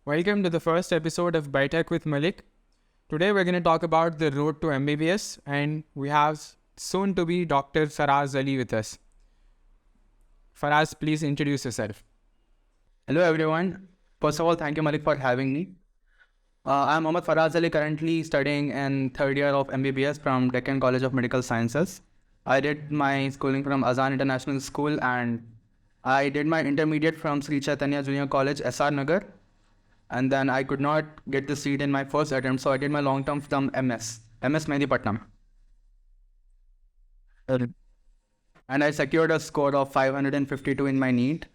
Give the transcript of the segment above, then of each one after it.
Welcome to the first episode of Biotech with Malik. Today we're going to talk about the road to MBBS, and we have soon to be Dr. Faraz Ali with us. Faraz, please introduce yourself. Hello everyone. First of all, thank you Malik for having me. I'm Mohammed Faraz Ali, currently studying in third year of MBBS from Deccan College of Medical Sciences. I did my schooling from Azan International School and I did my intermediate from Sri Chaitanya Junior College, SR Nagar. And then I could not get the seat in my first attempt, so I did my long term from MS Mehndipatnam. And I secured a score of 552 in my NEET.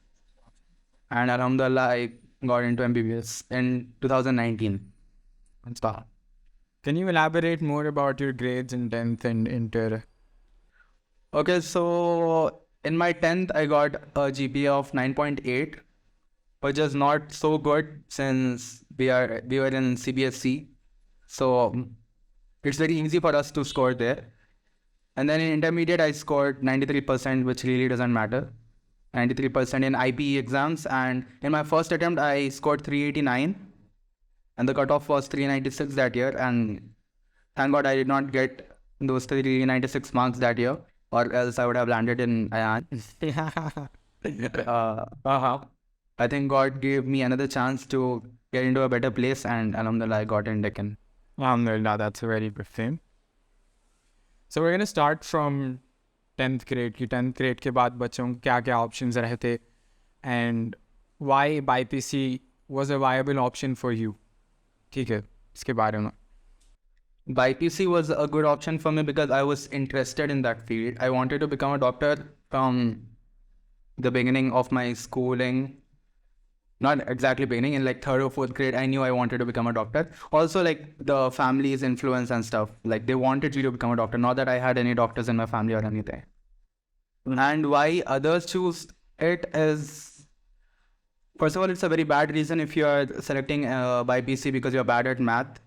And alhamdulillah, I got into MBBS in 2019. Can you elaborate more about your grades in 10th and Inter? Okay, so in my 10th, I got a GPA of 9.8, which is not so good since we were in CBSE. So it's very easy for us to score there. And then in intermediate, I scored 93%, which really doesn't matter. 93% in IPE exams. And in my first attempt, I scored 389. And the cutoff was 396 that year. And thank God I did not get those 396 marks that year, or else I would have landed in IAN. I think God gave me another chance to get into a better place, and alhamdulillah, I got in Deccan. Alhamdulillah, that's a very good thing. So we're going to start from 10th grade. 10th grade के बाद बच्चों क्या options रहते, and why BiPC was a viable option for you. ठीक है, इसके बारे में. BiPC was a good option for me because I was interested in that field. I wanted to become a doctor from the beginning of my schooling. Not exactly beginning, in like 3rd or 4th grade, I knew I wanted to become a doctor. Also, like the family's influence and stuff, like they wanted me to become a doctor. Not that I had any doctors in my family or anything. And why others choose it is, first of all, it's a very bad reason if you are selecting BiPC because you're bad at math.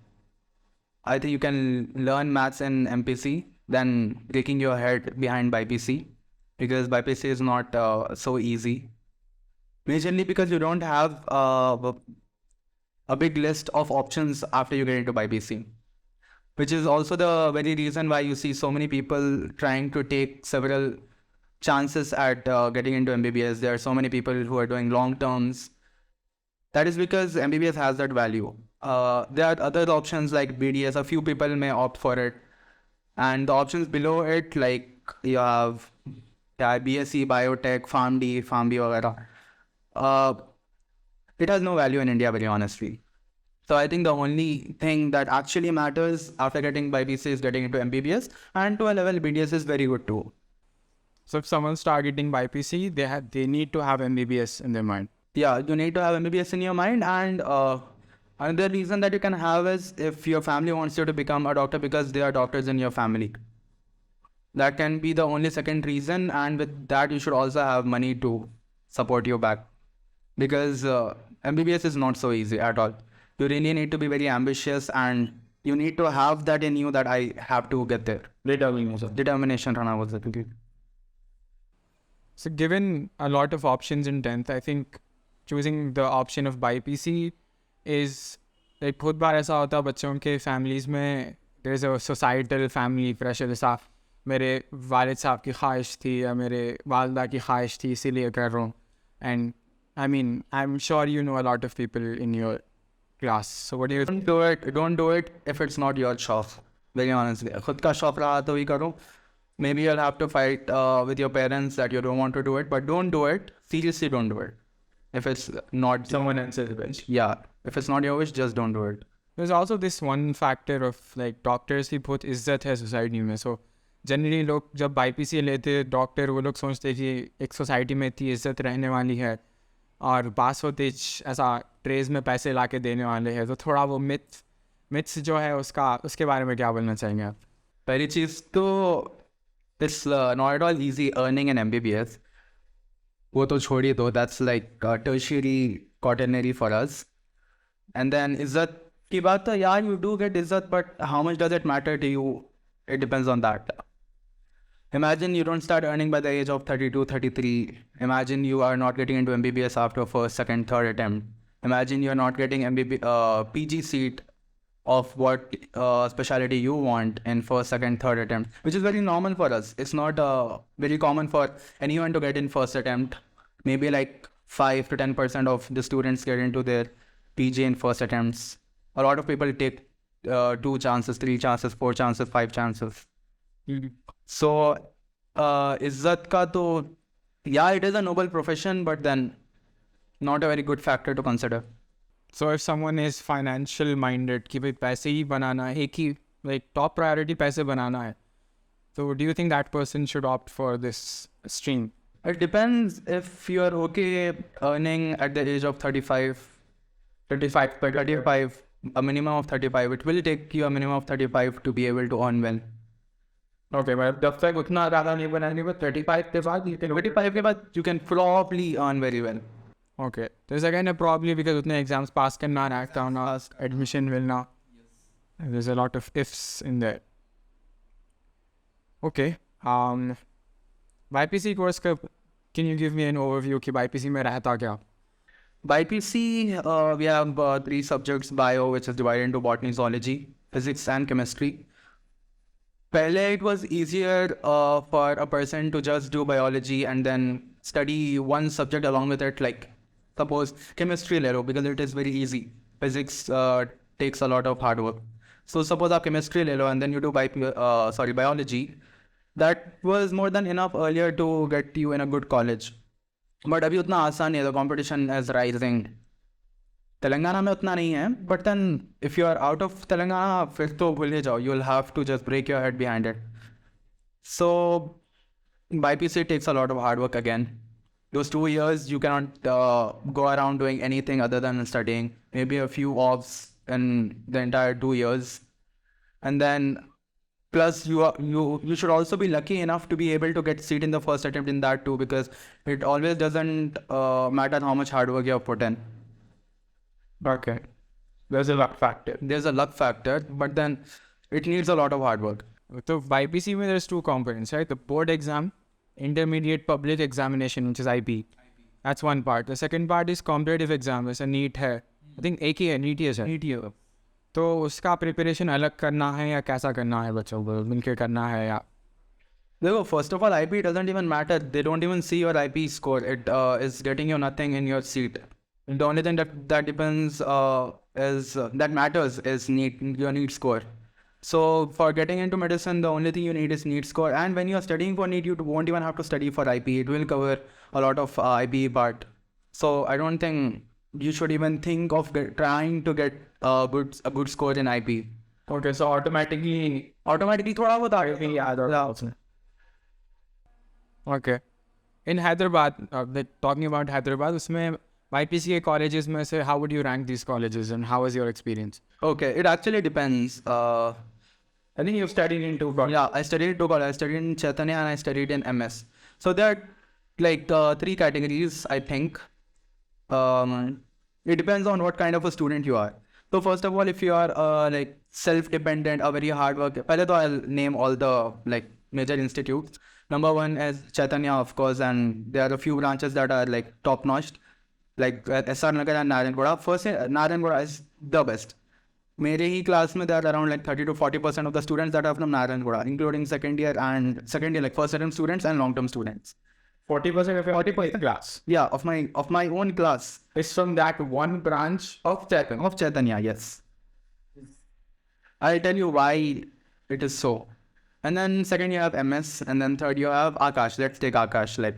I think you can learn maths in MPC than breaking your head behind BiPC, because BiPC is not so easy. Majorly because you don't have a big list of options after you get into BiPC, which is also the very reason why you see so many people trying to take several chances at getting into MBBS. There are so many people who are doing long terms. That is because MBBS has that value. There are other options like BDS. A few people may opt for it. And the options below it, like you have BSc, Biotech, PharmD, etc. It has no value in India, very honestly. So I think the only thing that actually matters after getting BiPC is getting into MBBS, and to a level BDS is very good too. So if someone's targeting BiPC, they need to have MBBS in their mind. Yeah, you need to have MBBS in your mind. And another reason that you can have is if your family wants you to become a doctor because there are doctors in your family. That can be the only second reason, and with that you should also have money to support you back. Because MBBS is not so easy at all. You really need to be very ambitious, and you need to have that in you that I have to get there. Determination. So given a lot of options in 10th, I think choosing the option of BiPC is like खुद बार ऐसा होता है बच्चों के families में there's a societal family pressure. जैसा मेरे वालिद साहब की ख्वाहिश थी या मेरे वालदा की ख्वाहिश थी, इसीलिए कर रहा हूँ. And I mean, I'm sure you know a lot of people in your class. So what do you think? Don't do it if it's not your shop. Very honestly. खुद का शौक रहा तो ही करो. Maybe you'll have to fight with your parents that you don't want to do it, but don't do it. Seriously, don't do it. If it's not someone else's wish. Yeah. If it's not your wish, just don't do it. There's also this one factor of like doctors की बहुत इज्जत है society में. So generally लोग जब BiPC लेते doctor, वो लोग सोचते कि एक सोसाइटी में इतनी इज्जत रहने वाली है और पास होते ऐसा ट्रेज में पैसे ला के देने वाले हैं. तो थोड़ा वो मिथ्स जो है उसके बारे में क्या बोलना चाहेंगे आप? पहली चीज़ तो it's not at all easy earning an MBBS. वो तो छोड़िए दो. That's like tertiary quaternary for us. And then इज्जत की बात है, यार you do get इज्जत, but how much does it matter to you? It depends on that. Imagine you don't start earning by the age of 32, 33. Imagine you are not getting into MBBS after first, second, third attempt. Imagine you're not getting PG seat of what specialty you want in first, second, third attempt, which is very normal for us. It's not very common for anyone to get in first attempt. Maybe like 5 to 10% of the students get into their PG in first attempts. A lot of people take 2 chances, 3 chances, 4 chances, 5 chances. So, Izzat ka to, yeah, it is a noble profession, but then not a very good factor to consider. So if someone is financial minded कि भाई पैसे ही बनाना है, एक ही like top priority पैसे बनाना है, so do you think that person should opt for this stream? It depends if you are okay earning at the age of 35, a minimum of 35. It will take you a minimum of 35 to be able to earn well. Okay, but जब तक उतना ज़्यादा नहीं बनाएंगे, but 35 के बाद you can 35 के बाद you can probably earn very well. Okay, there's again a probably because उतने exams pass करना, rack down, admission will not. There's a lot of ifs in there. Okay, BiPC course का, can you give me an overview कि BiPC में रहता क्या? BiPC, we have 3 subjects: bio, which is divided into botany, zoology, physics, and chemistry. Pehle, it was easier for a person to just do biology and then study one subject along with it, like suppose chemistry le lo, because it is very easy. Physics takes a lot of hard work. So suppose aap chemistry le lo and then you do biology. That was more than enough earlier to get you in a good college. But abhi utna aasan nahi hai, the competition is rising. Telangana mein utna nahi hai, but then if you are out of Telangana, fir to bhul hi jao. You'll have to just break your head behind it. So BiPC takes a lot of hard work again. Those 2 years, you cannot go around doing anything other than studying. Maybe a few offs in the entire 2 years. And then plus you should also be lucky enough to be able to get seat in the first attempt in that too, because it always doesn't matter how much hard work you have put in. Okay, there's a luck factor. There's a luck factor, but then it needs a lot of hard work. So BiPC में there's 2 components, right? The board exam, intermediate public examination, which is IP. That's one part. The second part is competitive exam, जैसे NEET है. I think एक ही है, NEET ही है sir. NEET है. तो उसका preparation अलग करना है या कैसा करना है बच्चों को, मिलके करना है या? देखो, first of all, IP doesn't even matter. They don't even see your IP score. It is getting you nothing in your seat. The only thing that depends that matters is your NEET score. So for getting into medicine, the only thing you need is NEET score. And when you are studying for NEET, you won't even have to study for IP. It will cover a lot of IP part. So I don't think you should even think of trying to get a good score in IP. Okay, so automatically थोड़ा बहुत आगे कहीं याद होगा उसने. Okay. In Hyderabad, talking about Hyderabad, उसमें BiPC colleges में से, how would you rank these colleges and how was your experience? Okay, it actually depends. I think you've studied in 2 colleges. Yeah, I studied in 2 colleges. I studied in 𝐁𝐁𝐒 and I studied in MS. So there are like 3 categories, I think. It depends on what kind of a student you are. So first of all, if you are like self-dependent, a very hard worker, pehle to I'll name all the like major institutes. Number 1 is 𝐁𝐁𝐒, of course, and there are a few branches that are like top-notch, like SR Nagar and Narayangoda. First, Narayangoda is the best. मेरे ही class में there are around like 30 to 40% of the students that are from Narayangoda, including second year like first attempt students and long-term students. 40% of your 40% class? Yeah, of my own class. It's from that one branch of 𝐁𝐁𝐒. Of 𝐁𝐁𝐒, yes. I'll tell you why it is so. And then second you have MS, and then third you have Akash. Let's take Akash. Like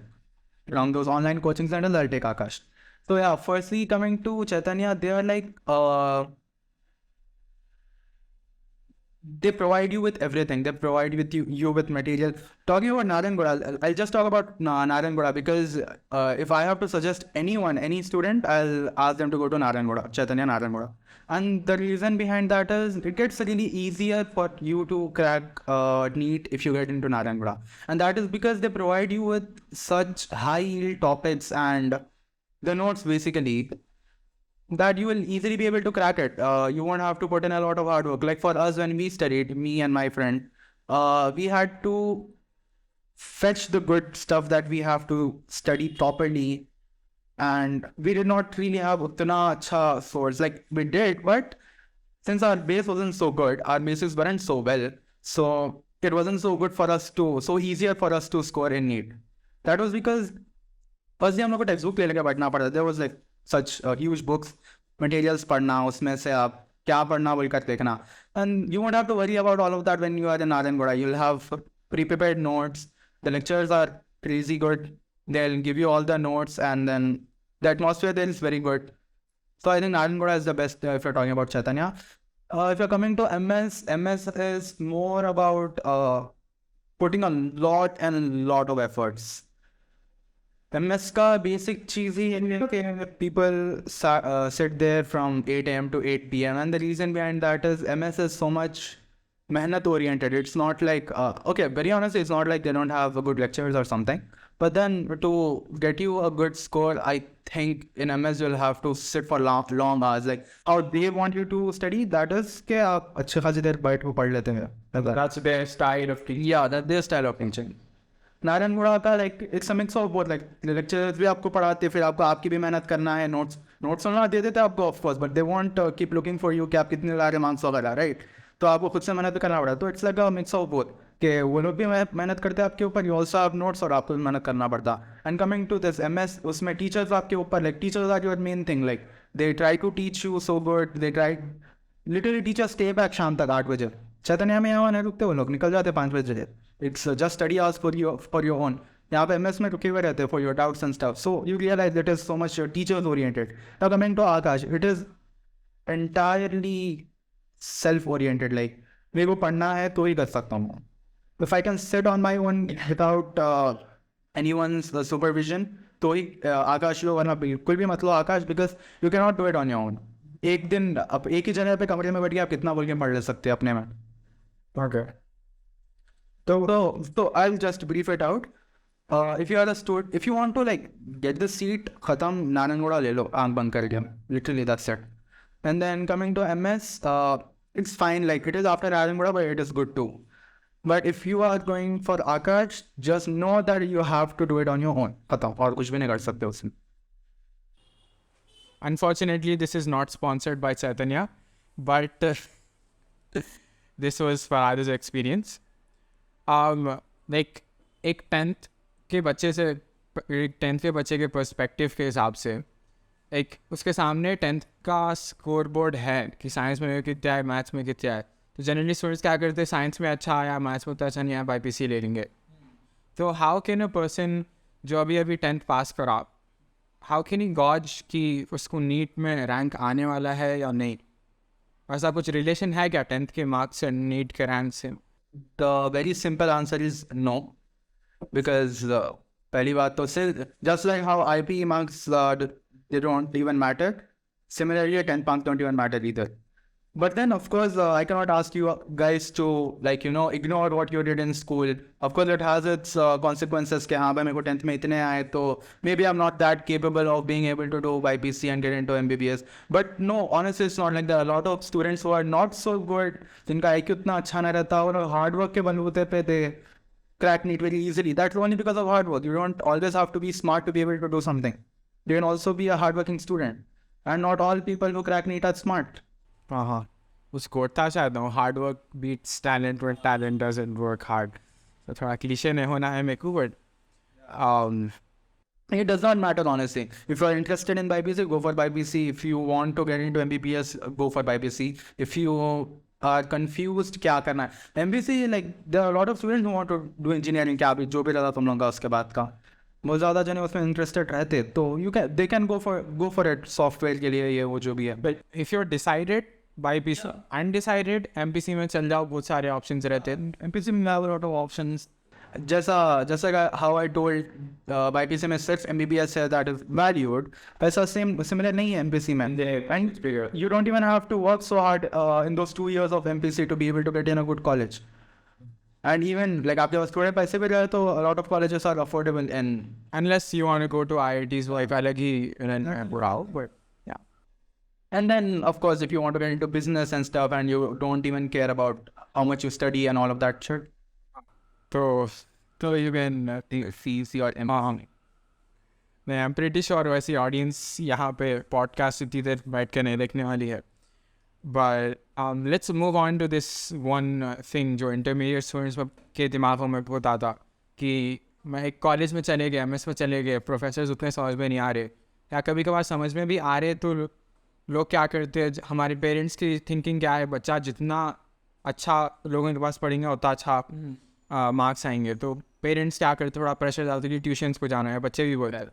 around those online coaching centers, I'll take Akash. So yeah, firstly coming to 𝐁𝐁𝐒, they are like they provide you with everything. They provide you with material. Talking about Narayangoda, I'll just talk about Narayangoda because if I have to suggest any student, I'll ask them to go to Narayangoda, 𝐁𝐁𝐒 Narayangoda. And the reason behind that is it gets really easier for you to crack NEET if you get into Narayangoda. And that is because they provide you with such high yield topics and the notes basically, that you will easily be able to crack it. You won't have to put in a lot of hard work. Like for us, when we studied, me and my friend, we had to fetch the good stuff that we have to study properly and we did not really have utna acha source. Like we did, but since our base wasn't so good, our bases weren't so well, so it wasn't so good for us to, so easier for us to score in NEET. That was because firstly हम लोग को text book ले लेके बैठना पड़ता. There was like such huge books, materials पढ़ना, उसमें से आप क्या पढ़ना बोलकर देखना. And you won't have to worry about all of that when you are in Narangoda. You'll have pre-prepared notes. The lectures are crazy good. They'll give you all the notes, and then the atmosphere there is very good. So I think Narangoda is the best if you're talking about Chaitanya. If you're coming to MS is more about putting a lot of efforts. MS का basic चीज़ ही है कि people sit there from 8 a.m. to 8 p.m. and the reason behind that is MS is so much mehnat oriented. It's not like okay, very honestly, it's not like they don't have good lectures or something. But then to get you a good score, I think in MS you'll have to sit for long hours. Like how they want you to study, that is कि आप अच्छे खासी देर बैठ को पढ़ लेते हैं. That's their style of teaching. Yeah, that's their style of teaching. Narayanguda का like it's a mix of both. Like lectures भी आपको पढ़ाते, फिर आपको आपकी भी मेहनत करना है. notes सुनना दे देते आपको of course, but they won't keep looking for you कि आप कितने ला रहे मार्क्स वगैरह, right? तो आपको खुद से मेहनत करना पड़ा. तो it's like a mix of both. कि वो लोग भी मेहनत करते हैं आपके ऊपर, you also have notes और आपको भी मेहनत करना पड़ता. And coming to this MS, उसमें teachers आपके ऊपर, like teachers are your main thing. Like they try to teach you so good. They try literally teachers stay back शाम तक 8 बजे. चैतन्य में यहाँ नहीं रुकते वो लोग, निकल जाते 5 बजे. It's just study hours for your own. यहाँ पे MS में रुके हुए रहते for your doubts and stuff. So you realize that is so much teachers oriented. Now coming to Akash, it is entirely self-oriented. Like मेरे को पढ़ना है तो ही कर सकता हूँ. If I can sit on my own without anyone's supervision, तो ही आकाश लो, वरना बिल्कुल भी मत लो आकाश, because you cannot do it on your own. एक दिन अब एक ही जगह पे कमरे में बैठ के आप कितना बोल के पढ़ ले सकते हैं अपने में. Okay. So I'll just brief it out. If you are a student, if you want to like get the seat, खत्म नारायणगुड़ा ले लो आँख बंद करके. Literally that's it. And then coming to MS, it's fine. Like it is after Narangoda, but it is good too. But if you are going for Akash, just know that you have to do it on your own. खत्म, और कुछ भी नहीं कर सकते उसमें. Unfortunately, this is not sponsored by Chaitanya, but this was Farad's experience. Like एक 10th के बच्चे से, 10th के बच्चे के पर्सपेक्टिव के हिसाब से, एक उसके सामने 10th का स्कोर बोर्ड है कि साइंस में कितना है, मैथ्स में कितना है. तो जनरली स्टूडेंट्स क्या करते हैं, साइंस में अच्छा आया, मैथ्स में उतना अच्छा नहीं आया, BiPC ले लेंगे. तो हाउ कैन अ पर्सन जो अभी 10th पास करा, हाउ कैन ही गॉज कि उसको नीट में रैंक आने वाला है या नहीं? ऐसा कुछ रिलेशन है क्या 10th के मार्क्स एंड नीट के रैंक से? The very simple answer is no, because पहली बात तो सिर्फ just like how IPE marks they don't even matter, similarly 10th marks don't even matter either. But then of course I cannot ask you guys to like ignore what you did in school. Of course it has its consequences कि हाँ भाई मेरे को 10th में इतने आए तो maybe I'm not that capable of being able to do BiPC and get into MBBS. But no, honestly it's not like that. A lot of students who are not so good, जिनका IQ उतना अच्छा नहीं रहता और hard work के बलबूते पे they crack NEET very easily. That's only because of hard work. You don't always have to be smart to be able to do something. You can also be a hardworking student, and not all people who crack NEET are smart. उस coat था शायद ना, hard work beats talent और talent doesn't work hard. तो थोड़ा cliché नहीं होना है मेरे को, but it does not matter honestly. If you are interested in BiPC, go for BiPC. If you want to get into MBBS, go for BiPC. If you are confused क्या करना है, MBC like there are a lot of students who want to do engineering, क्या भी जो भी रहता तुम लोगों का उसके बाद का, बहुत ज़्यादा जने उसमें इंटरेस्टेड रहते, तो they can go for it. Software के लिए ये वो जो भी है. But if you are decided BiPC, undecided MPC में चल जाओ, बहुत सारे ऑप्शंस रहते हैं. MPC में have a lot of options. जैसा how I told BiPC में सिर्फ MBBS है that is valued, ऐसा similar नहीं है MPC में. And you don't even have to work so hard in those 2 years of MPC to be able to get in a good college. And even like आपके पास थोड़े पैसे भी रहे तो a lot of colleges are affordable, and unless you want to go to IITs, like अलग ही browse, but yeah. And then of course if you want to get into business and stuff and you don't even care about how much you study and all of that shit, so you can see your नहीं, I am pretty sure वैसी audience यहाँ पे podcast इतनी देर बैठ के नहीं देखने वाली है. But let's move on to this one thing जो इंटरमीडिएट स्टूडेंट्स के दिमागों में बहुत आता कि मैं एक कॉलेज में चले गया, एमएस में चले गए, प्रोफेसर्स उतने समझ में नहीं आ रहे, या कभी कभार समझ में भी आ रहे तो लोग क्या करते हैं, हमारे पेरेंट्स की थिंकिंग क्या है, बच्चा जितना अच्छा लोगों के पास पढ़ेंगे उतना अच्छा मार्क्स आएंगे. तो पेरेंट्स क्या करते, थोड़ा प्रेशर डालते कि ट्यूशन्स को जाना है, बच्चे भी बोल रहे हैं.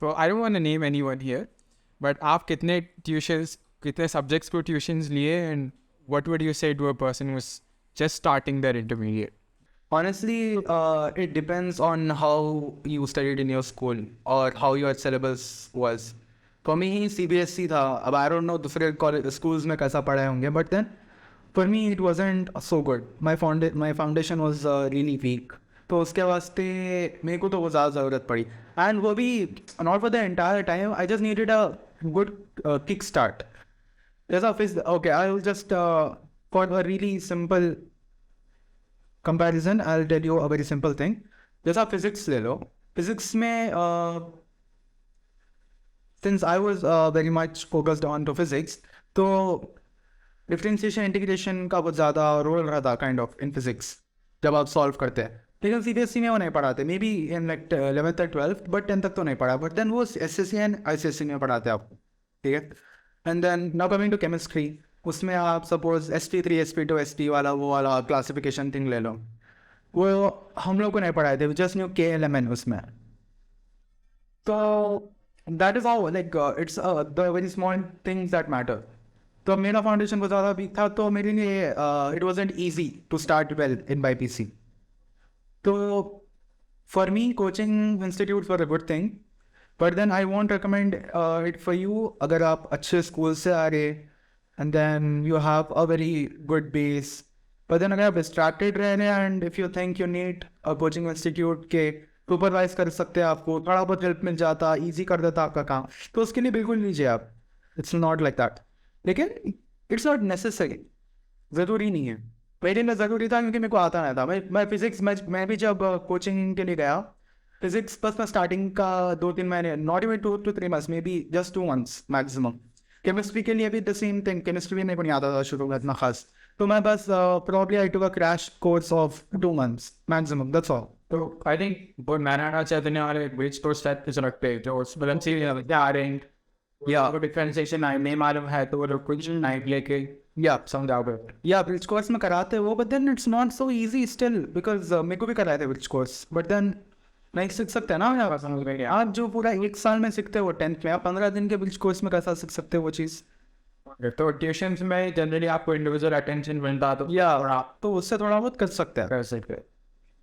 तो I don't want to name anyone here, but आप कितने ट्यूशन्स, कितने सब्जेक्ट्स को ट्यूशन्स लिए, and what would you say to a person who is just starting their intermediate? Honestly, it depends on how you studied in your school or how your syllabus was. For me, CBSE था. अब I don't know दूसरे schools में कैसा पढ़ाए होंगे, but then for me it wasn't so good. My foundation was really weak. तो उसके वास्ते मेरे को तो वो ज़्यादा ज़रूरत पड़ी. And वो भी not for the entire time. I just needed a good kick start. Okay, I will just for a really simple comparison, I'll tell you a very simple thing. जैसा फिजिक्स ले लो, फिजिक्स में since I was very much focused on to physics, तो differentiation integration का बहुत ज़्यादा role रहा था kind of in physics जब आप सॉल्व करते हैं. लेकिन CBSE में वो नहीं पढ़ाते, may be in like 11th और 12th, बट 10th तक तो नहीं पढ़ा. बट देन वो SSC एंड ICSE में पढ़ाते हैं आपको, ठीक है. And then now coming to chemistry, उसमें आप सपोज SP3 SP2 SP वाला वो वाला क्लासिफिकेशन थिंग ले लो, वो हम लोग को नहीं पढ़ाए थे, जस्ट न्यू KLMN उसमें. तो that is how like it's the very small things that matter. तो मेरा फाउंडेशन बहुत ज़्यादा वीक था, तो मेरे लिए it wasn't easy to start well in BiPC. तो for me coaching institute for a good thing, but then I won't recommend it for you अगर आप अच्छे स्कूल से आ रहे and then you have a very good base. But then अगर आप distracted रह रहे हैं and if you think you need a coaching institute के supervise कर सकते हैं, आपको थोड़ा बहुत help मिल जाता, easy कर देता आपका काम, तो उसके लिए बिल्कुल लीजिए आप. It's not like that. लेकिन it's not necessary. ज़रूरी नहीं है. मेरे लिए ज़रूरी था क्योंकि मेरे को आता नहीं था. मैं फिजिक्स मैं भी जब कोचिंग के लिए गया, फिजिक्स बस मैं स्टार्टिंग का 2-3 महीने, not even 2 to 3 months, maybe just 2 months maximum. Chemistry के लिए भी द सेम थिंग, केमिस्ट्री भी मेरे को नहीं आता था शुरू में इतना खास, तो मैं बस probably I took a crash course of 2 months maximum, that's all. तो आई थिंक बहुत मैंने चैतन्य वाले ब्रिज कोर्स सेट पे रखते हैं, जो मतलब सी आ रहे हैं या डिफरेंशिएशन नहीं मालूम है तो वो लोग कुछ नहीं लेके या समझाओगे या ब्रिज कोर्स में कराते हैं वो, but then it's not so easy still, because मेरे को भी कराए थे ब्रिज कोर्स, बट देन नहीं सीख सकते हैं ना. समझ गए आप जो पूरा 1 साल में सीखते हो 10th में, आप 15 दिन के ब्रिज कोर्स में कैसा सीख सकते हो वो चीज़. तो ट्यूशन्स में जनरली आपको इंडिविजुअल अटेंशन मिलता तो या तो उससे थोड़ा बहुत कर सकते हैं.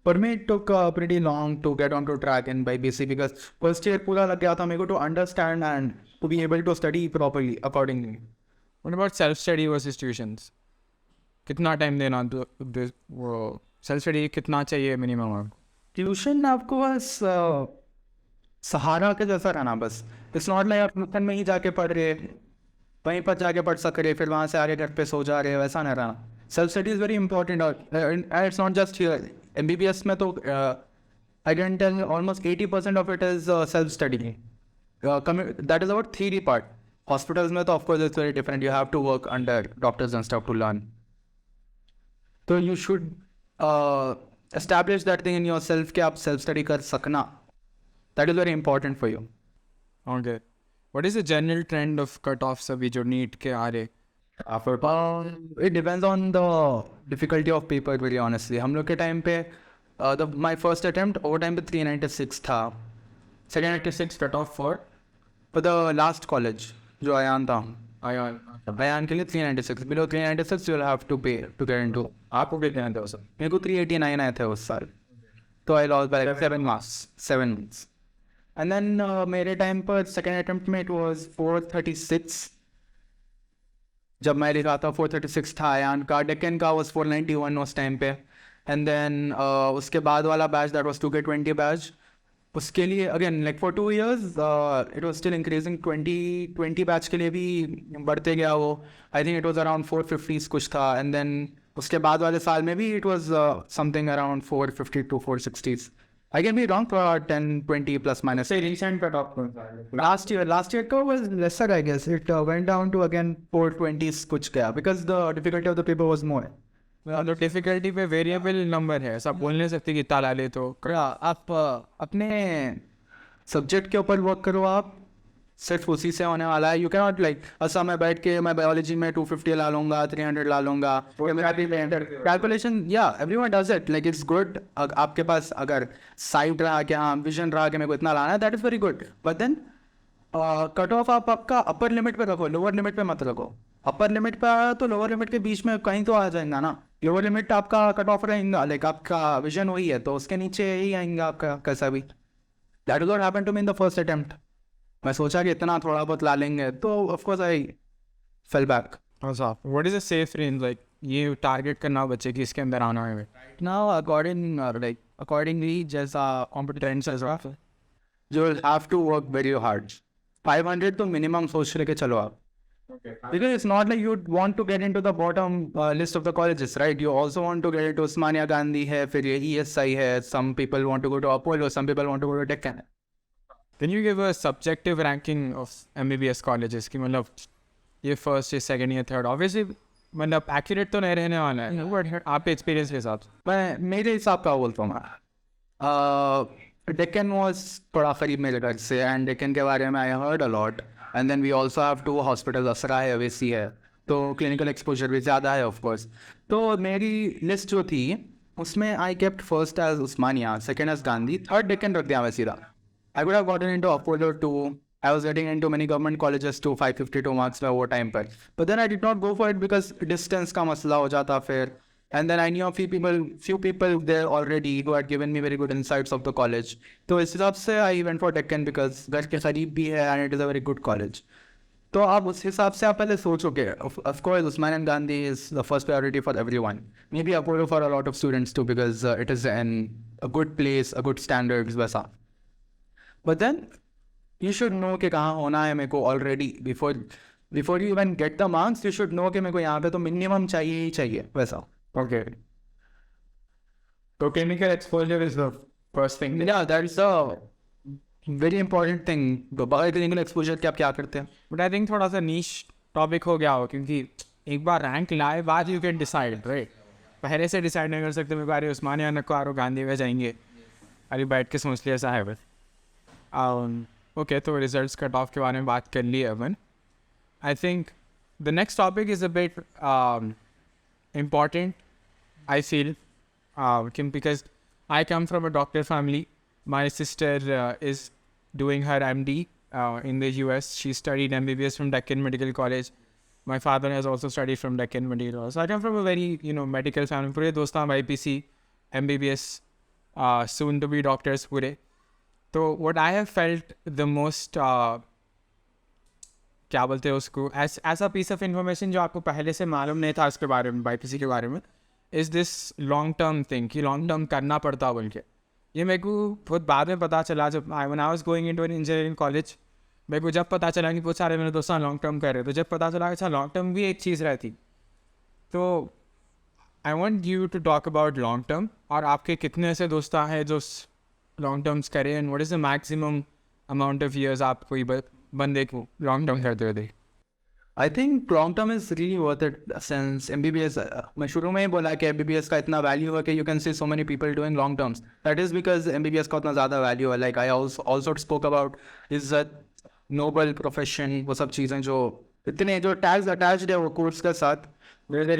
पर me took pretty long to get on to track in BiPC because first year पूरा लग गया था मेरे को to understand and to be able to study properly accordingly. What about self study versus tuitions? कितना टाइम देना, वो self study कितना चाहिए मिनिमम? ट्यूशन आपको बस सहारा के जैसा रहना बस. इट्स नॉट लाइक आप ट्यूशन में ही जाके पढ़ रहे, वहीं पर जाके पढ़ सक रहे, फिर वहाँ से आगे घर पे सो जा रहे, वैसा नहीं रहना. Self study is very important. और it's not just here, MBBS में तो I can tell almost 80% of it is self study. That is about theory part. Hospitals में तो of course it's very different, you have to work under doctors and stuff to learn. तो you should establish that thing in yourself कि आप self study कर सकना. That is very important for you. Okay. What is the general trend of cutoffs अभी जो NEET के आ रहे? It depends on the difficulty of paper very honestly. हम लोग के टाइम पे my first attempt वो टाइम पे 396 था. 396 cutoff for the last college जो आयान था. बयान के लिए 396, below 396 you will have to pay to get into. आपको कितने आते हो सर? मेरे को 389 आए थे उस साल, तो I lost by 7 months. And then मेरे टाइम पर सेकेंड अटेम्प्ट में इट वाज 436. जब मैं लिखा था 436 था. आयान का डेक्कन का वाज 491 उस टाइम पे. एंड देन उसके बाद वाला batch that was 2K20 batch, उसके लिए again like for 2 years it was still increasing. 2020 batch के लिए भी बढ़ते गया वो. आई थिंक इट वाज अराउंड 450 कुछ था. एंड देन उसके बाद वाले साल में भी it was something around 450 to 460. I can be wrong for 10, 20 plus minus. Say recent cutoff. Last year was lesser, I guess. It went down to again 420s कुछ गया because the difficulty of the paper was more. तो difficulty पे variable number है, सब बोल नहीं सकते कितना ला ले। तो आप अपने सब्जेक्ट के ऊपर वर्क करो, आप सिर्फ उसी से होने वाला है। यू कैन नॉट लाइक अच्छा मैं बैठ के मैं बायोलॉजी में 250 ला लूँगा, 300 ला लूँगा कैलकुलेशन। या everyone does it, like it's good. आपके पास अगर साइट रहा कि हाँ विजन रहा कि मेरे को इतना लाना है, that is very good. But then cut off आप आपका अपर लिमिट पे रखो, लोअर लिमिट पे मत रखो। अपर लिमिट पे आया तो लोअर लिमिट के बीच में कहीं तो आ जाएगा ना। लोअर लिमिट आपका कट ऑफ रहेगा, लाइक आपका विजन वही है तो उसके नीचे ही आएगा आपका कैसा भी। That is what happened to me in the first attempt. मैं सोचा कि इतना थोड़ा बहुत ला लेंगे, तो of course I fell back. What is a safe range, like ये टारगेट करना बच्चे की इसके अंदर आना है नाउ अकॉर्डिंगली जैसा competence you will have to work very hard. 500 तो मिनिमम सोच लेके चलो आप। Because it's not like you want to get into the bottom list of the colleges, right? You also want to get into Osmania Gandhi है, फिर ये ESI है, some people want to go to Apollo, some people want to go to Deccan. Can you give a subjective ranking of MBBS colleges कि मतलब ये first या second या third? Obviously मतलब एक्यूरेट तो नहीं रहने वाला है, बट आपके एक्सपीरियंस के हिसाब से। मैं मेरे हिसाब का बोलता हूँ मैं डेक्कन वॉज थोड़ा करीब मेरे घर से, एंड डेक्कन के बारे में I heard a lot. And then we also have 2 hospital, Asra है, अवेसी है, तो क्लिनिकल एक्सपोजर भी ज़्यादा है ऑफ कोर्स। तो मेरी लिस्ट जो थी उसमें I kept first as Osmania, second as Gandhi, third Deccan रख दिया मैं सीधा। I could have gotten into Apollo 2, I was getting into many government colleges to 552 marks में वो टाइम पर, but then I did not go for it because distance का मसला हो जाता फिर। And then I knew a few people there already who had given me very good insights of the college. तो इस हिसाब से I went for Deccan because घर के करीब भी है and it is a very good college. तो आप उस हिसाब से आप पहले सोचोगे। Of course, Usman and Gandhi is the first priority for everyone. Maybe Apollo for a lot of students too because it is a good place, a good standards वैसा. But then you should know कि कहाँ होना है मेरे को already before you even get the marks. You should know कि मेरे को यहाँ पे तो minimum चाहिए ही चाहिए वैसा। Okay. So chemical exposure is the first thing. Yeah, that's a very important thing. बगैर clinical exposure के आप क्या करते हैं? But I think थोड़ा सा niche topic हो गया हो, क्योंकि एक बार रैंक लाए बाद you can decide, right? पहले से डिसाइड नहीं कर सकते मेरे बारे उस्मानिया नक्कार और गांधी में जाएंगे, अरे बैठ के सोच लिया ऐसा है बस। ओके, तो रिजल्ट्स कट ऑफ के बारे में बात कर ली अपन। I think the next topic is a bit important, I feel, because I come from a doctor family. My sister is doing her MD in the US. She studied MBBS from Deccan Medical College. My father has also studied from Deccan Medical College. So I come from a very, medical family. पूरे दोस्तान BPC, MBBS, soon to be doctors पूरे. So what I have felt the most, क्या बोलते हैं उसको, ऐसा piece of information जो आपको पहले से मालूम नहीं था उसके बारे में, BPC के बारे में, is this long term thing कि लॉन्ग टर्म करना पड़ता बोल के। ये मेरे को बहुत बाद में पता चला जब when I was going into an engineering college. मेरे को जब पता चला कि बहुत सारे मेरे दोस्त लॉन्ग टर्म कर रहे, तो जब पता चला अच्छा लॉन्ग टर्म भी एक चीज़ रहती। तो I want you to talk about long term, और आपके कितने ऐसे दोस्त हैं जो लॉन्ग टर्म्स करें, and what is the maximum amount of years आप कोई बंदे को लॉन्ग टर्म करते हुए। I think long term is really worth it since MBBS, मैं शुरू में ही बोला कि MBBS का इतना वैल्यू है कि you can see so many people doing long terms. That is because MBBS का उतना ज़्यादा वैल्यू है. Like I also spoke about is a noble profession, वो सब चीज़ें जो इतने जो tags attached है वो course के साथ, there's a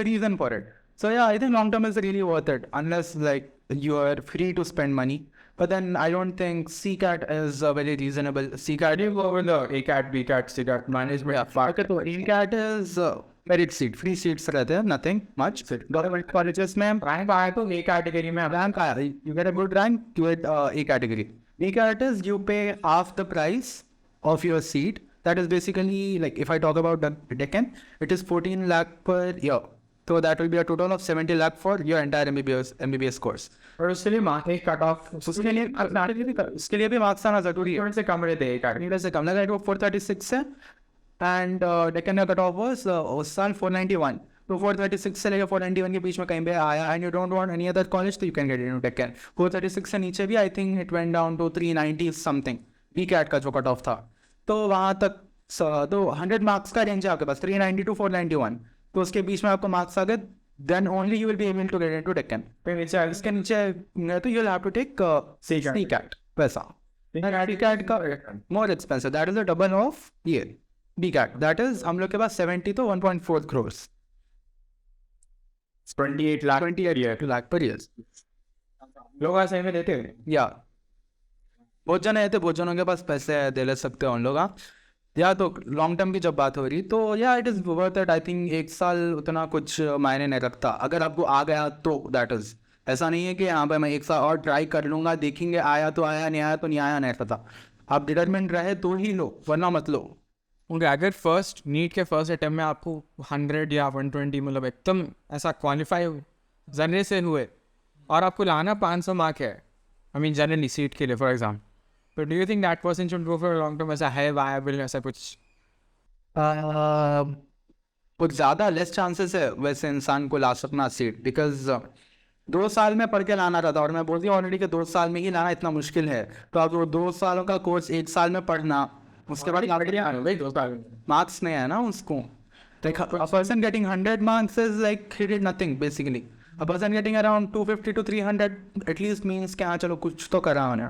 reason for it. So yeah, I think long term is really worth it unless like you are free to spend money. But then I don't think CCAT is very reasonable. CCAT you go over the ACAT, BCAT, CCAT management. Okay, so ACAT is merit seat, free seats रहते हैं, nothing much. Government colleges में rank आया तो A category में rank आया, you get a good rank, you get A category. BCAT is you pay half the price of your seat. That is basically like if I talk about the Deccan, it is 14 lakh per year. So that will be a total of 70 lakh for your entire MBBS course. और उसके लिए marks cut off, उसके लिए भी marks आना जरूरी है। से कम रहते हैं, से कम लगा 436 है, एंड डेक्कन का कट ऑफ वाज उस साल 491, तो 436 से लेकर 491 के बीच में कहीं पे आया and you don't want any other college तो you can get into Deccan. 436 से नीचे भी I think it went down to 390 something B cat का जो कट ऑफ था, तो वहाँ तक तो 100 मार्क्स का रेंज है आपके पास, 390 to 491, तो उसके बीच में आपको मार्क्स आ गए, then only you will be able to get into Deccan. इसके नीचे तो you will have to take C cat वैसा। सी कैट का more expensive, that is the double of ये बी कैट, दैट इज हम लोग के पास 70 to 1.4 crores, 28 lakh per year। लोग ऐसे में देते हैं या बहुत जन है, बहुत जनों के पास पैसे है, दे ले सकते हो उन लोग। हाँ, या तो लॉन्ग टर्म की जब बात हो रही तो या it is worth it. I think 1 साल उतना कुछ मायने नहीं रखता अगर आपको आ गया तो, दैट इज़ ऐसा नहीं है कि यहाँ पे मैं 1 साल और ट्राई कर लूँगा, देखेंगे आया तो आया, नहीं आया तो नहीं आया, नहीं पता। आप डिटरमेंट रहे तो ही लो, वरना मत लो। ओके, अगर फर्स्ट नीट के फर्स्ट अटेम्प्ट में आपको 100 या 120 मतलब एकदम ऐसा क्वालिफाई जनरल से हुए और आपको लाना 500 मार्क है, आई मीन जनरली सीट के लिए फॉर एग्जाम्पल, तो do you think that person should go for long term? ऐसा है वायबल, ऐसा कुछ? कुछ ज़्यादा लेस चांसेस है वैसे इंसान को ला सकना सीट, बिकॉज 2 साल में पढ़ के लाना रहता है और मैं बोलती हूँ ऑलरेडी कि 2 साल में ही लाना इतना मुश्किल है, तो आप वो 2 सालों का कोर्स 1 साल में पढ़ना, उसके बाद मार्क्स नहीं है ना उसको। Like a person getting 100 marks is like he did nothing basically. A person getting around 250 to 300 at least means कि हाँ चलो कुछ तो करा उन्हें।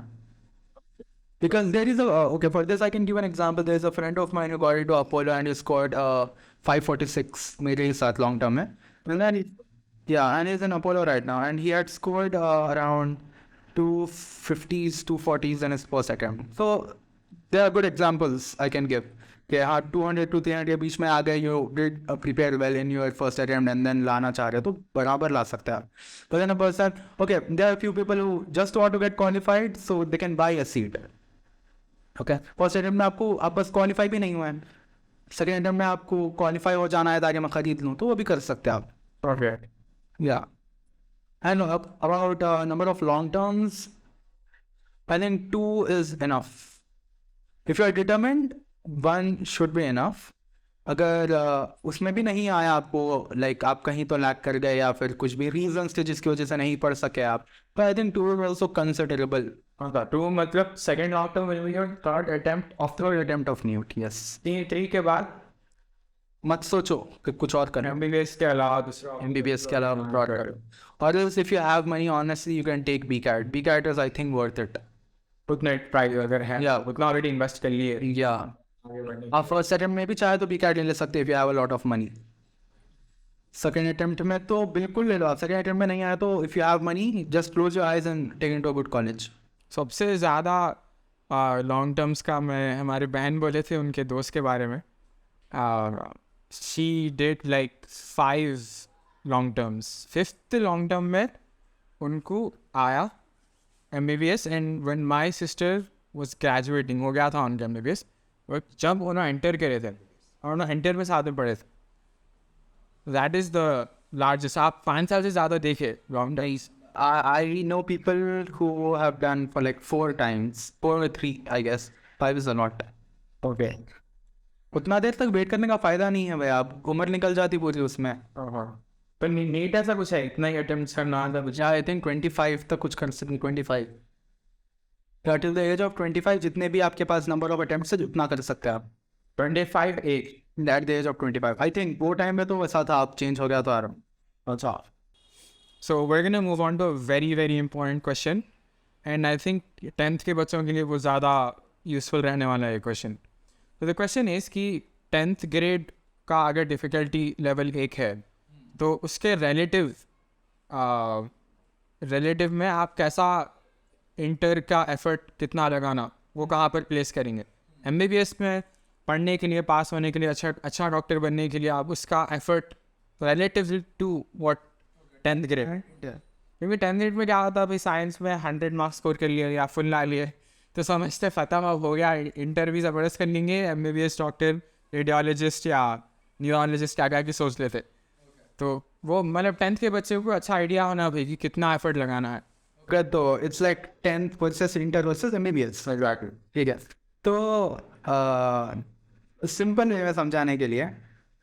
Because there is a okay, for this I can give an example. There is a friend of mine who got into Apollo and he scored 546 मेरे साथ long term में, and then and he's in Apollo right now and he had scored around 250s 240s in his first attempt. So there are good examples I can give. कि हाँ 200 to 300 के बीच में आ गए, you did prepare well in your first attempt and then लाना चाह रहे हो तो बराबर ला सकते हैं आप। But then a person, okay, there are a few people who just want to get qualified so they can buy a seat. Okay, first attempt में आपको आप बस क्वालिफाई भी नहीं हुआ है, सेकेंड अटेम्प्ट में आपको क्वालिफाई हो जाना है ताकि मैं खरीद लूँ, तो वो भी कर सकते हैं आप। परफेक्ट। या and about number of long terms, I think 2 is enough. If you are determined, 1 should be enough. अगर उसमें भी नहीं आया आपको, लाइक आप कहीं तो लैक कर गए या फिर कुछ भी रीजंस थे जिसकी वजह से नहीं पढ़ सके आप, तो I think 2 is also considerable. 2 मतलब second long term will be your third attempt of NEET, yes. 3 के बाद मत सोचो कि कुछ और करना, MBBS के अलावा दूसरा MBBS के अलावा broader. Or else if you have money, honestly, you can take BCAT. BCAT is I think worth it. उतना प्राइस अगर है, उतना ऑलरेडी इन्वेस्ट कर लिए। या आप फर्स्ट अटेम्प्ट में भी चाहे तो BCAT ले सकते हैं if you have a lot of money. Second attempt में तो बिल्कुल ले लो आप। सेकेंड अटेम्प्ट में नहीं आया तो if you have money, just close your eyes and take into a good college. सबसे ज़्यादा लॉन्ग टर्म्स का मैं हमारे बहन बोले थे उनके दोस्त के बारे में, she did like 5 long terms, 5th long term में उनको आया MBBS, and when my sister was graduating, हो गया था उनका MBBS, और जब उन्होंने एंटर करे थे और उन्होंने एंटर में साथ में पढ़े थे, दैट इज़ द लार्जेस्ट। आप 5 साल से ज़्यादा देखे long terms. I know people who have done for like 4 times, 4 or 3, I guess. 5 is a lot. Okay, उतना देर तक वेट करने का फायदा नहीं है भाई, आप उम्र निकल जाती पूरी उसमें। पर नीट ऐसा कुछ है, इतना ही अटेम्प्ट करना था कुछ? आई थिंक 25 तक कुछ कर सकते, 25 टिल द एज ऑफ 25 जितने भी आपके पास नंबर ऑफ अटेम्प्ट्स है उतना कर सकते हैं आप। 25 as at the age of 25 I think वो टाइम में तो वैसा था, आप चेंज हो गया तो आराम। अच्छा, so we're going to move on to a very very important question, and I think 10th के बच्चों के लिए वो ज़्यादा यूज़फुल रहने वाला है क्वेश्चन। तो द क्वेश्चन इज़ कि 10th ग्रेड का अगर डिफ़िकल्टी लेवल 1 है तो उसके रिलेटिव में आप कैसा इंटर का एफर्ट कितना लगाना, वो कहाँ पर प्लेस करेंगे? MBBS में पढ़ने के लिए, पास होने के लिए, अच्छा डॉक्टर बनने के लिए आप उसका effort relative to what 10th grade, क्योंकि 10th ग्रेड में क्या होता है भाई, साइंस में 100 मार्क्स स्कोर कर लिए या फुल ला लिए तो समझते ख़त्म अब हो गया, इंटर भी ज़बरदस्त कर लेंगे, MBBS डॉक्टर, रेडियोलॉजिस्ट या न्यूरोलॉजिस्ट क्या की सोच लेते। तो वो मतलब 10th के बच्चे को अच्छा आइडिया होना भाई कि कितना एफर्ट लगाना है। ओके, तो it's like 10th versus inter versus MBBS, ठीक है। तो सिंपल वे में समझाने के लिए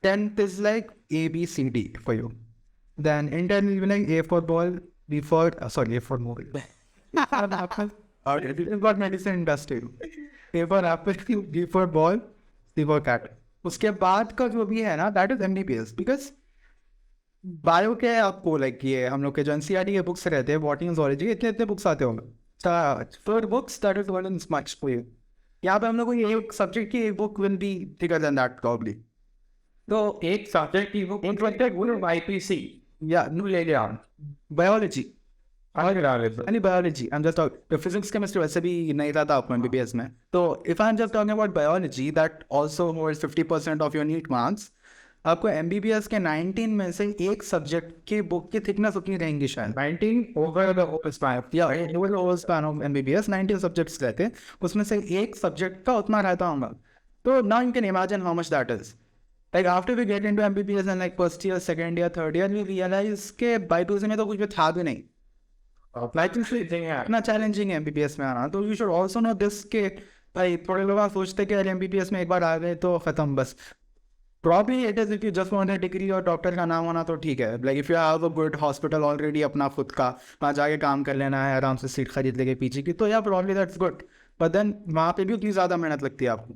10th is like A, B, C, D for you. Then intern will be like A for ball, B for, A for movie. You've got medicine industry. A for apple, B for ball, C for cat. उसके बाद का जो भी है ना, that is MBBS. Because bio के आपको like ये हम लोग के जो NCERT के बुक्स रहते हैं, बॉटनी ज़ूलॉजी, इतने बुक्स आते होंगे. For books, that is one is much for you. यहाँ पे हम लोग को ये सब्जेक्ट की एक book will be thicker than that probably. तो एक सब्जेक्ट की बुक BiPC या नो ले लिया biology. Biology. I'm just talking. The physics, chemistry वैसे भी नहीं रहता आपको MBBS में. तो if I'm just talking about biology, that also holds 50% of your NEET marks. आपको MBBS के 19 में से एक सब्जेक्ट की बुक की थिकनेस उतनी रहेंगी शायद. 19 over the whole span. Over the whole span of MBBS 19 subjects रहते हैं, उसमें से एक सब्जेक्ट का उतना रहता होगा. तो now you can imagine how much that is. Like after we get into MBBS and like first year, second year, third year, we realize के BiPC में तो कुछ भी था भी नहीं. इतना चैलेंजिंग है MBBS में आना. तो you should also know this के भाई थोड़े लोग सोचते कि यार MBBS में एक बार आ गए तो खत्म बस. Probably it is if you just want a degree और डॉक्टर का नाम होना तो ठीक है. Like if you have a good hospital already अपना खुद का, वहाँ जाके काम कर लेना है, आराम से सीट खरीद लेके पीछे की, तो या probably that's good. But then वहाँ पे भी उतनी ज़्यादा मेहनत लगती है आपको.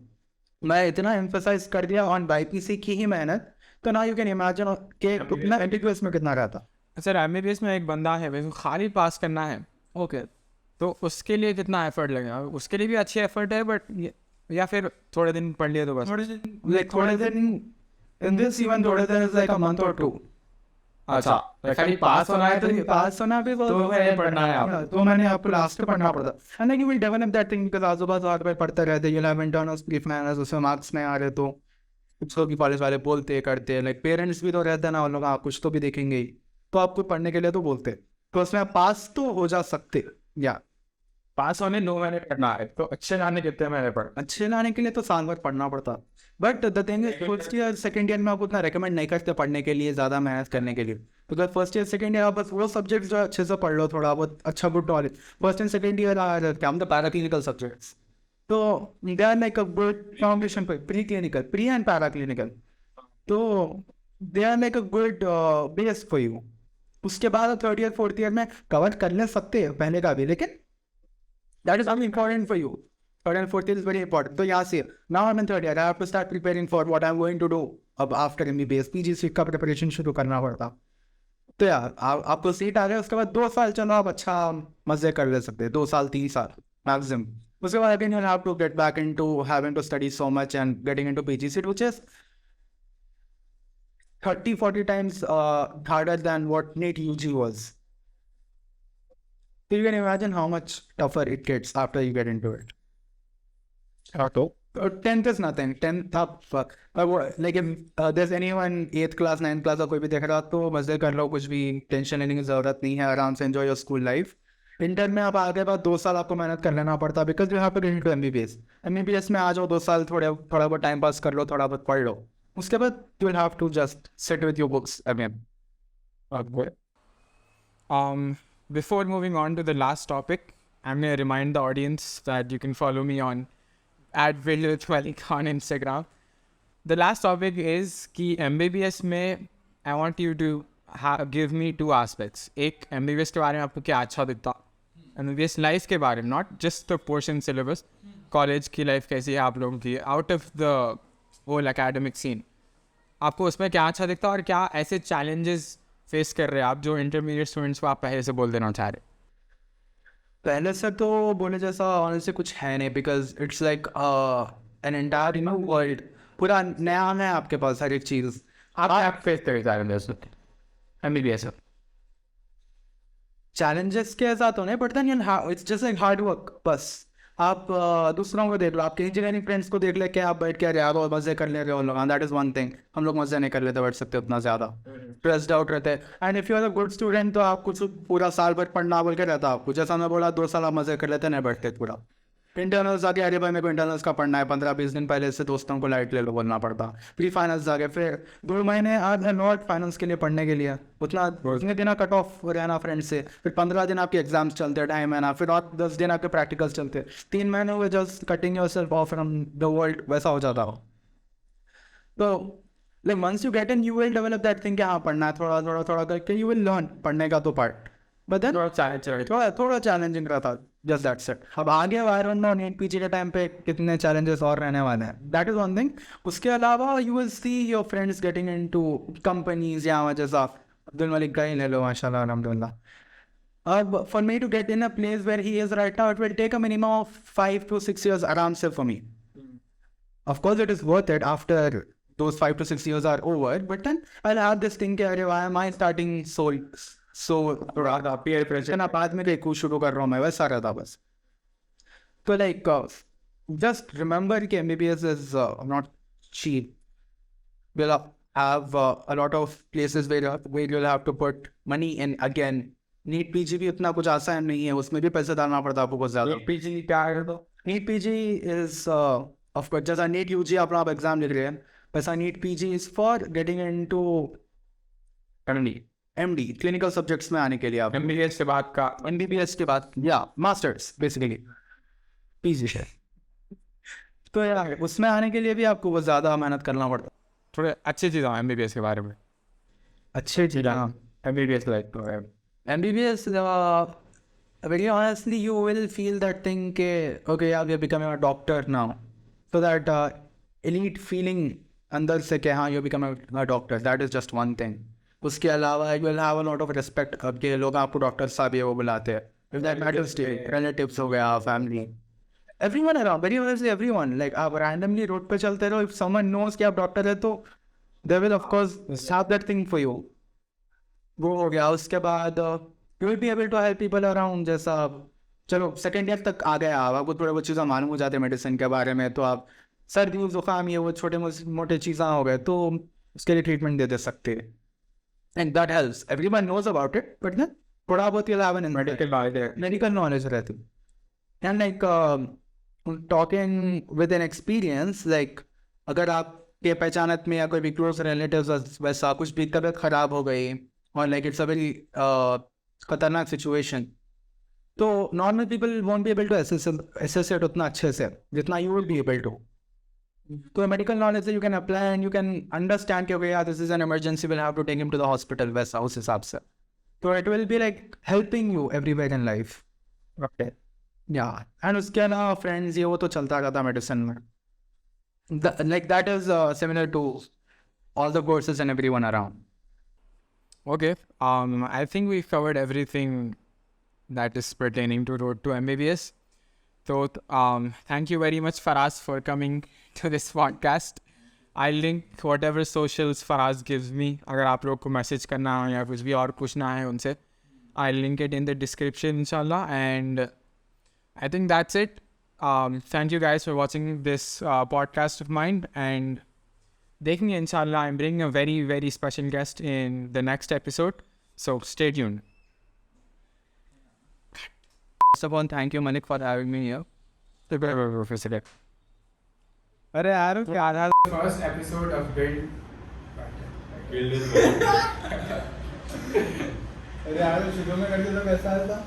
मैं इतना एम्फेसाइज कर दिया ऑन BiPC की ही मेहनत, तो ना यू कैन इमेजिन कि इतना MBBS में कितना रहता. सर MBBS में एक बंदा है वैसे खाली पास करना है, ओके, तो उसके लिए कितना एफर्ट लगेगा? उसके लिए भी अच्छी एफर्ट है, बट या फिर थोड़े दिन पढ़ लिए तो बस थोड़े दिन इन दिस इवन थोड़े दिन इज लाइक अ मंथ और 2. अच्छा, खाली पास होना है तो पास होना भी तो पढ़ना है आप. तो मैंने आपको लास्ट में पढ़ना पड़ता. And like you will develop that thing because आजू-बाजू आगे पढ़ते रहते. You have internals, brief manners, उसमें मार्क्स नहीं आ रहे तो कुछ लोग कॉलेज वाले बोलते करते. लाइक पेरेंट्स भी तो रहते हैं ना, उन लोग आप कुछ तो भी देखेंगे ही, तो आपको पढ़ने के लिए तो बोलते. तो उसमें आप पास तो हो जा सकते. या पास होने 9 महीने पढ़ना है, तो अच्छे लाने कितने महीने पढ़? अच्छे लाने के लिए तो साल भर पढ़ना पड़ता. But the thing is first year second year में आप उतना रेकमेंड नहीं करते पढ़ने के लिए, ज़्यादा मेहनत करने के लिए. Because first year second year आप बस वो सब्जेक्ट जो अच्छे से पढ़ लो, थोड़ा बहुत अच्छा good knowledge. First and second year are क्या हम द पैराक्लिनिकल सब्जेक्ट्स, तो they are like a good foundation पर प्री एंड पैराक्लिनिकल, तो they are like a good base for you. उसके बाद थर्ड ईयर फोर्थ ईयर में cover कर ले सकते हैं पहले का भी, लेकिन that is important for you. Third and fourth year is very important. तो यहाँ से now I'm in third year, I have to start preparing for what I'm going to do अब after MBBS. PG सीट का preparation शुरू करना पड़ता. तो यार आपको सीट आ गया, उसके बाद 2 साल चलो आप अच्छा मजे कर ले सकते हैं. 2 साल 3 साल मैक्सिमम. उसके बाद again you'll have to get back into having to study so much and getting into PG seat, which is 30-40 times harder than what NEET UG was. So you can imagine how much tougher it gets after you get into it. तो 10th is nothing. 10th आप like if there's anyone 8th class 9th class का कोई भी देख रहा तो मजे कर लो, कुछ भी टेंशन लेने की ज़रूरत नहीं है, आराम से enjoy your school life. Inter में आप आगे बाद 2 साल आपको मेहनत कर लेना पड़ता because you have to get into MBBS में आ जाओ 2 साल थोड़ा बहुत टाइम पास कर लो, थोड़ा बहुत पढ़ लो, उसके बाद you will have to just sit with your books again. Before moving on to the last topic, I'm going to remind the audience that you can follow me on @VillWithMalik on Instagram. The last topic is कि MBBS में I want you to give me 2 aspects. एक MBBS के बारे में आपको क्या अच्छा दिखता, MBBS लाइफ के बारे में, not just the portion syllabus, college की लाइफ कैसी है आप लोगों की, out of the whole academic scene. आपको उसमें क्या अच्छा दिखता और क्या ऐसे challenges फेस कर रहे हैं आप जो इंटरमीडिएट स्टूडेंट्स को आप पहले से बोल देना चाह रहे? पहले से तो बोले जैसा ऑनेस्टली कुछ है नहीं, because it's like an entire world, पूरा नया है आपके पास हर एक चीज़. आप फेस कर MBBS चैलेंजेस के साथ तो नहीं पड़ता नहीं, it's just like hard work. बस आप दूसरों को देख लो, आपके इंजीनियरिंग फ्रेंड्स को देख ले के आप बैठ के रहे हो मजे कर ले रहे हो लोग, दैट इज़ वन थिंग. हम लोग मजे नहीं कर लेते बैठ सकते उतना ज़्यादा, स्ट्रेस्ड आउट रहते हैं. And if you are a good student तो आप कुछ पूरा साल भर पढ़ना बोल के रहता आपको, जैसा मैं बोला 2 साल आप मजे कर लेते नहीं बैठते पूरा. इंटरनल्स आगे, अरे भाई मेरे को इंटरनल्स का पढ़ना है, 15-20 दिन पहले से दोस्तों को लाइट ले लो बोलना पड़ता. प्री फाइनल्स आगे, फिर 2 महीने आज है नॉट फाइनल्स के लिए पढ़ने के लिए, उतने दिन कट ऑफ रहना फ्रेंड से, फिर 15 दिन आपके एग्जाम्स चलते, टाइम है ना, फिर और 10 दिन आपके प्रैक्टिकल्स चलते, 3 महीने हुए just cutting yourself of from the world, वैसा हो जाता हो. तो Like once you get in, you will develop that thing कि हाँ पढ़ना है थोड़ा करके you will learn पढ़ने का तो part. But then थोड़ा challenging रहता, just that's it. अब आगे वायरन में NEET PG के टाइम पे कितने challenges और रहने वाले हैं. That is one thing. उसके अलावा you will see your friends getting into companies या जैसा अब्दुल मलिक का ही ले लो माशाल्लाह अल्हम्दुलिल्लाह. For me to get in a place where he is right now, it will take a minimum of 5 to 6 years aram se for me. Of course, it is worth it after those 5 to 6 years are over. But then I'll have this thing कि why am I starting so peer pressure ना बाद में देखो शुरू कर रहा हूँ मैं वैसा रहता बस. तो like just remember कि MBBS is not cheap. We'll have a lot of places where you'll have to put money in again. NEET PG भी उतना कुछ आसान नहीं है, उसमें भी पैसे डालना पड़ता है आपको बहुत ज़्यादा. PG क्या है तो NEET PG is of course जैसा NEET UG आप एग्जाम लिख रहे हैं वैसा NEET PG is for getting into MD clinical subjects में आने के लिए आप MBBS के बाद या मास्टर्स बेसिकली PG है. तो यार उसमें आने के लिए भी आपको बहुत ज़्यादा मेहनत करना पड़ता है. थोड़े अच्छी चीज़ MBBS के बारे में. अच्छी चीज़ MBBS like MBBS, very honestly, you will feel that thing ke, okay, yeah, we are becoming a doctor now. So that elite feeling अंदर से कि हाँ, you're becoming a doctor. That is just one thing. उसके अलावा you will have a lot of respect. अब के लोग आपको डॉक्टर साहब ये वो बुलाते हैं. If that matters to you, relatives हो गया, family. Everyone around, very honestly, everyone. Like आप randomly road पे चलते रहो, if someone knows कि आप डॉक्टर है तो they will of course have that thing for you. वो हो गया. उसके बाद you will be able to help people around. जैसा चलो सेकेंड ईयर तक आ गए आप, आपको थोड़ा बहुत चीज़ें मालूम हो जाते हैं मेडिसिन के बारे में, तो आप सर्दी ज़ुकाम ये वो छोटे मोटे चीज़ें हो गए तो उसके लिए ट्रीटमेंट दे सकते हैं. And that helps. Everyone knows about it but then थोड़ा बहुत मेडिकल नॉलेज रहती. And like talking with an experience, like अगर आपके पहचानत में या कोई भी क्लोज रिलेटिव्स वैसा कुछ भी तबीयत ख़राब हो गई और लाइक इट्स अ वेरी खतरनाक सिचुएशन, तो normal people won't be able to assess it उतना अच्छे से जितना you will be able to. तो मेडिकल नॉलेज से you can apply and you can understand कि ओके यार this is an emergency, will have to take him to the hospital वैसा उस हिसाब से. तो it will be like helping you everywhere in life. या and उसके अलावा फ्रेंड्स ये वो तो चलता रहता मेडिसिन में. Like that is similar to all the courses and everyone around. Okay, I think we've covered everything that is pertaining to Road to MBBS. So, thank you very much, Faraz, for coming to this podcast. I'll link whatever socials Faraz gives me. अगर आप लोग को message करना हो या कुछ भी और पूछना है उनसे, I'll link it in the description, inshallah. And I think that's it. Thank you guys for watching this podcast of mine. And देखेंगे इंशाल्लाह. I'm bringing a very, very special guest in the next episode. So stay tuned. First of all, thank you, Malik, for having me here. अरे यार क्या था first episode of build. अरे यार शुरू में करते तो कैसा था.